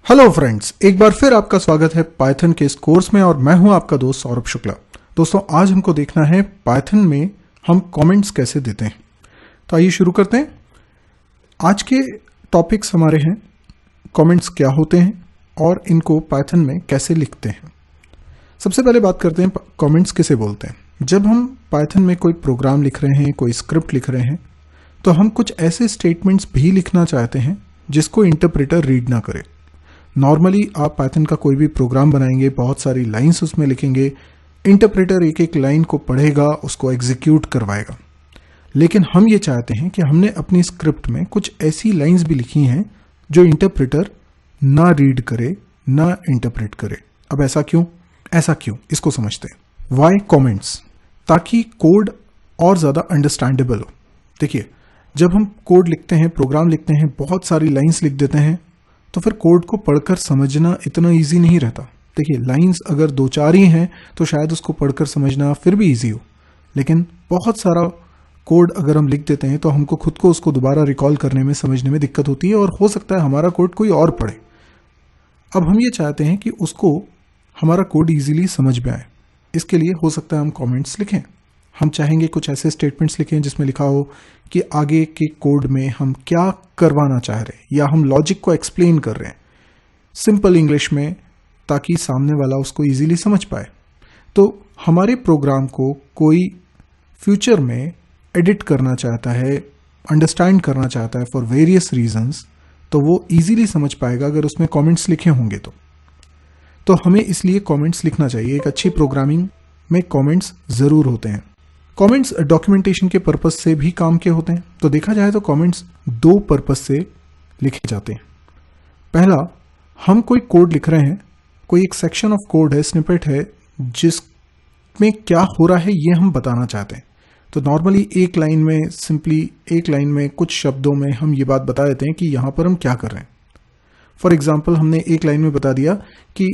Hello friends, एक बार फिर आपका स्वागत है पाइथन के इस कोर्स में और मैं हूं आपका दोस्त सौरभ शुक्ला। दोस्तों, आज हमको देखना है पाइथन में हम कमेंट्स कैसे देते हैं। तो आइए शुरू करते हैं। आज के टॉपिक्स हमारे हैं कमेंट्स क्या होते हैं और इनको पाइथन में कैसे लिखते हैं। सबसे पहले बात करते हैं कमेंट्स किसे बोलते हैं। जब हम पाइथन में कोई प्रोग्राम लिख रहे हैं, कोई स्क्रिप्ट लिख रहे हैं, तो हम कुछ ऐसे स्टेटमेंट्स भी लिखना चाहते हैं जिसको इंटरप्रेटर रीड ना करे। नॉर्मली आप पाइथन का कोई भी प्रोग्राम बनाएंगे, बहुत सारी लाइंस उसमें लिखेंगे, इंटरप्रेटर एक एक लाइन को पढ़ेगा, उसको एग्जीक्यूट करवाएगा। लेकिन हम ये चाहते हैं कि हमने अपनी स्क्रिप्ट में कुछ ऐसी लाइंस भी लिखी हैं जो इंटरप्रेटर ना रीड करे, ना इंटरप्रेट करे। अब ऐसा क्यों इसको समझते हैं। वाई कमेंट्स, ताकि कोड और ज़्यादा अंडरस्टैंडेबल हो। देखिए, जब हम कोड लिखते हैं, प्रोग्राम लिखते हैं, बहुत सारी लाइंस लिख देते हैं, तो फिर कोड को पढ़कर समझना इतना इजी नहीं रहता। देखिए, लाइंस अगर दो चार ही हैं तो शायद उसको पढ़कर समझना फिर भी इजी हो, लेकिन बहुत सारा कोड अगर हम लिख देते हैं तो हमको खुद को उसको दोबारा रिकॉल करने में, समझने में दिक्कत होती है और हो सकता है हमारा कोड कोई और पढ़े। अब हम ये चाहते हैं कि उसको हमारा कोड ईजिली समझ में आए। इसके लिए हो सकता है हम कमेंट्स लिखें। हम चाहेंगे कुछ ऐसे स्टेटमेंट्स लिखें जिसमें लिखा हो कि आगे के कोड में हम क्या करवाना चाह रहे हैं, या हम लॉजिक को एक्सप्लेन कर रहे हैं सिंपल इंग्लिश में, ताकि सामने वाला उसको इजीली समझ पाए। तो हमारे प्रोग्राम को कोई फ्यूचर में एडिट करना चाहता है, अंडरस्टैंड करना चाहता है फॉर वेरियस रीजंस, तो वो इजीली समझ पाएगा अगर उसमें कमेंट्स लिखे होंगे। तो हमें इसलिए कमेंट्स लिखना चाहिए। एक अच्छी प्रोग्रामिंग में कमेंट्स ज़रूर होते हैं। कमेंट्स डॉक्यूमेंटेशन के पर्पस से भी काम के होते हैं। तो देखा जाए तो कमेंट्स दो पर्पस से लिखे जाते हैं। पहला, हम कोई कोड लिख रहे हैं, कोई एक सेक्शन ऑफ कोड है, स्निपेट है, जिसमें क्या हो रहा है ये हम बताना चाहते हैं। तो नॉर्मली एक लाइन में, सिंपली एक लाइन में, कुछ शब्दों में हम ये बात बता देते हैं कि यहाँ पर हम क्या कर रहे हैं। फॉर एग्जाम्पल, हमने एक लाइन में बता दिया कि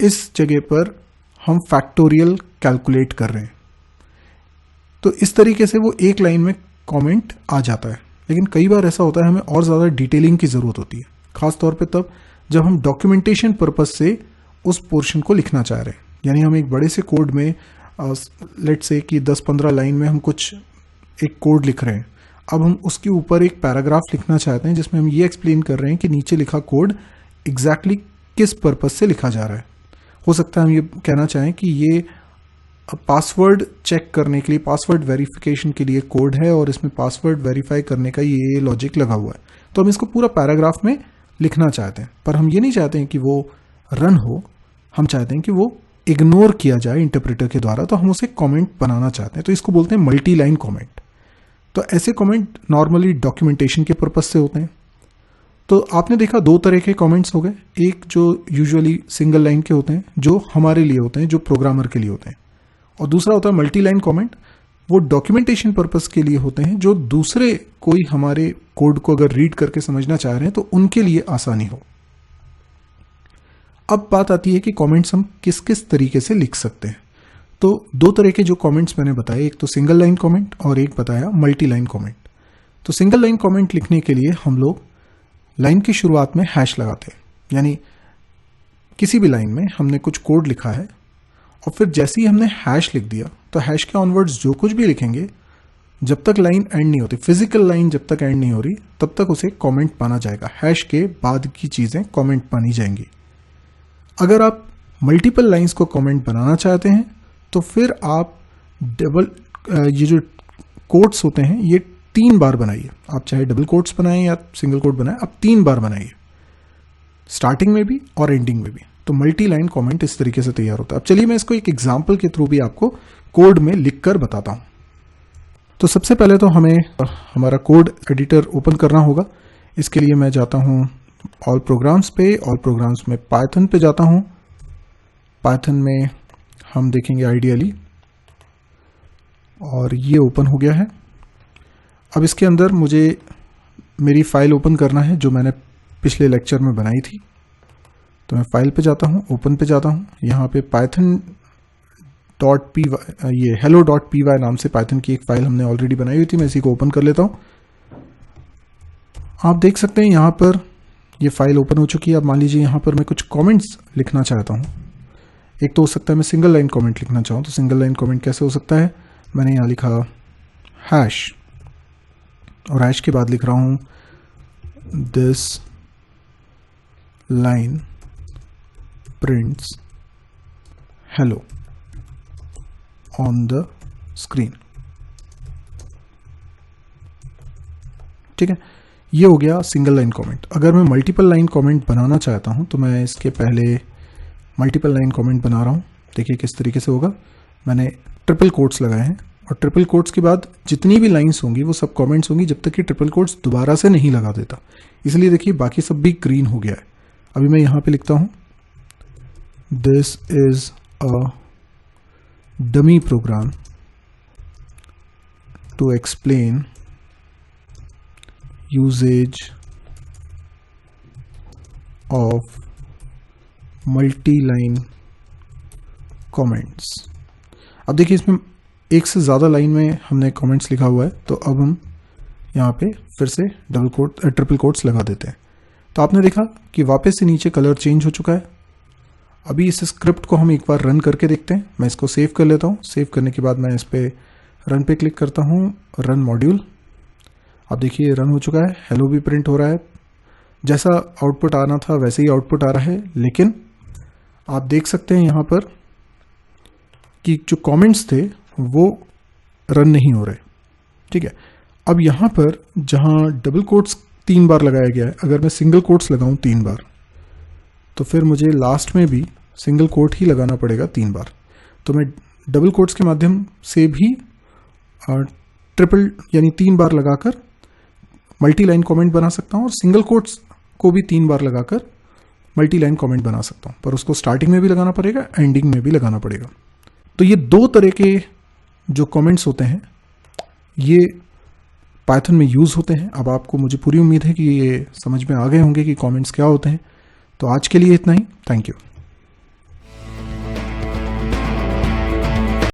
इस जगह पर हम फैक्टोरियल कैलकुलेट कर रहे हैं। तो इस तरीके से वो एक लाइन में कमेंट आ जाता है। लेकिन कई बार ऐसा होता है हमें और ज़्यादा डिटेलिंग की ज़रूरत होती है, खास तौर पे तब जब हम डॉक्यूमेंटेशन पर्पस से उस पोर्शन को लिखना चाह रहे हैं। यानी हम एक बड़े से कोड में, लेट्स से कि 10-15 लाइन में हम कुछ एक कोड लिख रहे हैं। अब हम उसके ऊपर एक पैराग्राफ लिखना चाहते हैं जिसमें हम ये एक्सप्लेन कर रहे हैं कि नीचे लिखा कोड एग्जैक्टली किस पर्पस से लिखा जा रहा है। हो सकता है हम ये कहना चाहें कि ये पासवर्ड चेक करने के लिए, पासवर्ड वेरिफिकेशन के लिए कोड है और इसमें पासवर्ड वेरीफाई करने का ये लॉजिक लगा हुआ है। तो हम इसको पूरा पैराग्राफ में लिखना चाहते हैं, पर हम ये नहीं चाहते हैं कि वो रन हो, हम चाहते हैं कि वो इग्नोर किया जाए इंटरप्रेटर के द्वारा। तो हम उसे कमेंट बनाना चाहते हैं, तो इसको बोलते हैं मल्टी लाइन कमेंट। तो ऐसे कमेंट नॉर्मली डॉक्यूमेंटेशन के पर्पज से होते हैं। तो आपने देखा दो तरह के कमेंट्स हो गए। एक जो यूजुअली सिंगल लाइन के होते हैं, जो हमारे लिए होते हैं, जो प्रोग्रामर के लिए होते हैं, और दूसरा होता है मल्टी लाइन कमेंट। वो डॉक्यूमेंटेशन पर्पस के लिए होते हैं, जो दूसरे कोई हमारे कोड को अगर रीड करके समझना चाह रहे हैं तो उनके लिए आसानी हो। अब बात आती है कि कमेंट्स हम किस किस तरीके से लिख सकते हैं। तो दो तरह के जो कमेंट्स मैंने बताए, एक तो सिंगल लाइन कमेंट और एक बताया मल्टी लाइन कमेंट। तो सिंगल लाइन कमेंट लिखने के लिए हम लोग लाइन की शुरुआत में हैश लगाते हैं। यानी किसी भी लाइन में हमने कुछ कोड लिखा है और फिर जैसे ही हमने हैश लिख दिया, तो हैश के ऑनवर्ड्स जो कुछ भी लिखेंगे, जब तक लाइन एंड नहीं होती, फिजिकल लाइन जब तक एंड नहीं हो रही, तब तक उसे कमेंट माना जाएगा। हैश के बाद की चीज़ें कमेंट मानी जाएंगी। अगर आप मल्टीपल लाइंस को कमेंट बनाना चाहते हैं तो फिर आप ये जो कोट्स होते हैं ये 3 बार बनाइए। आप चाहे डबल कोट्स बनाएं या सिंगल कोट बनाएं, आप 3 बार बनाइए, स्टार्टिंग में भी और एंडिंग में भी। तो मल्टी लाइन कमेंट इस तरीके से तैयार होता है। अब चलिए मैं इसको एक एग्जांपल के थ्रू भी आपको कोड में लिखकर बताता हूं। तो सबसे पहले तो हमें हमारा कोड एडिटर ओपन करना होगा। इसके लिए मैं जाता हूं ऑल प्रोग्राम्स पे, ऑल प्रोग्राम्स में पाइथन पे जाता हूं। पाइथन में हम देखेंगे आइडियली, और ये ओपन हो गया है। अब इसके अंदर मुझे मेरी फाइल ओपन करना है जो मैंने पिछले लेक्चर में बनाई थी। तो मैं फाइल पे जाता हूँ, ओपन पे जाता हूँ। यहाँ पे python.py, ये hello.py नाम से पाइथन की एक फाइल हमने ऑलरेडी बनाई हुई थी। मैं इसी को ओपन कर लेता हूँ। आप देख सकते हैं यहाँ पर ये फाइल ओपन हो चुकी है। अब मान लीजिए यहाँ पर मैं कुछ कमेंट्स लिखना चाहता हूँ। एक तो हो सकता है मैं सिंगल लाइन कमेंट लिखना चाहूँ, तो सिंगल लाइन कमेंट कैसे हो सकता है, मैंने यहाँ लिखा हैश और हैश के बाद लिख रहा हूँ this line prints hello on the screen. ठीक है, ये हो गया सिंगल लाइन कमेंट। अगर मैं मल्टीपल लाइन कमेंट बनाना चाहता हूं तो मैं इसके पहले मल्टीपल लाइन कमेंट बना रहा हूं। देखिए किस तरीके से होगा। मैंने ट्रिपल कोट्स लगाए हैं और ट्रिपल कोट्स के बाद जितनी भी लाइंस होंगी वो सब कमेंट्स होंगी जब तक कि ट्रिपल कोट्स दोबारा से नहीं लगा देता। इसलिए देखिए बाकी सब भी ग्रीन हो गया है। अभी मैं यहाँ पे लिखता हूँ this is a dummy program to explain usage of multi-line comments। अब देखिए इसमें एक से ज़्यादा लाइन में हमने कमेंट्स लिखा हुआ है, तो अब हम यहाँ पे फिर से ट्रिपल कोट्स लगा देते हैं। तो आपने देखा कि वापस से नीचे कलर चेंज हो चुका है। अभी इस स्क्रिप्ट को हम एक बार रन करके देखते हैं। मैं इसको सेव कर लेता हूँ। सेव करने के बाद मैं इस पर रन पे क्लिक करता हूँ, रन मॉड्यूल। अब देखिए रन हो चुका है, हेलो भी प्रिंट हो रहा है। जैसा आउटपुट आना था वैसे ही आउटपुट आ रहा है, लेकिन आप देख सकते हैं यहाँ पर कि जो कमेंट्स थे वो रन नहीं हो रहे। ठीक है, अब यहाँ पर जहाँ डबल कोट्स 3 बार लगाया गया है, अगर मैं सिंगल कोट्स लगाऊं 3 बार तो फिर मुझे लास्ट में भी सिंगल कोट ही लगाना पड़ेगा 3 बार। तो मैं डबल कोट्स के माध्यम से भी ट्रिपल यानी 3 बार लगाकर मल्टी लाइन कमेंट बना सकता हूँ और सिंगल कोट्स को भी 3 बार लगाकर मल्टी लाइन कमेंट बना सकता हूँ, पर उसको स्टार्टिंग में भी लगाना पड़ेगा, एंडिंग में भी लगाना पड़ेगा। तो ये 2 तरह के जो कमेंट्स होते हैं ये पाइथन में यूज़ होते हैं। अब आपको, मुझे पूरी उम्मीद है कि ये समझ में आ गए होंगे कि कमेंट्स क्या होते हैं। तो आज के लिए इतना ही। Thank you.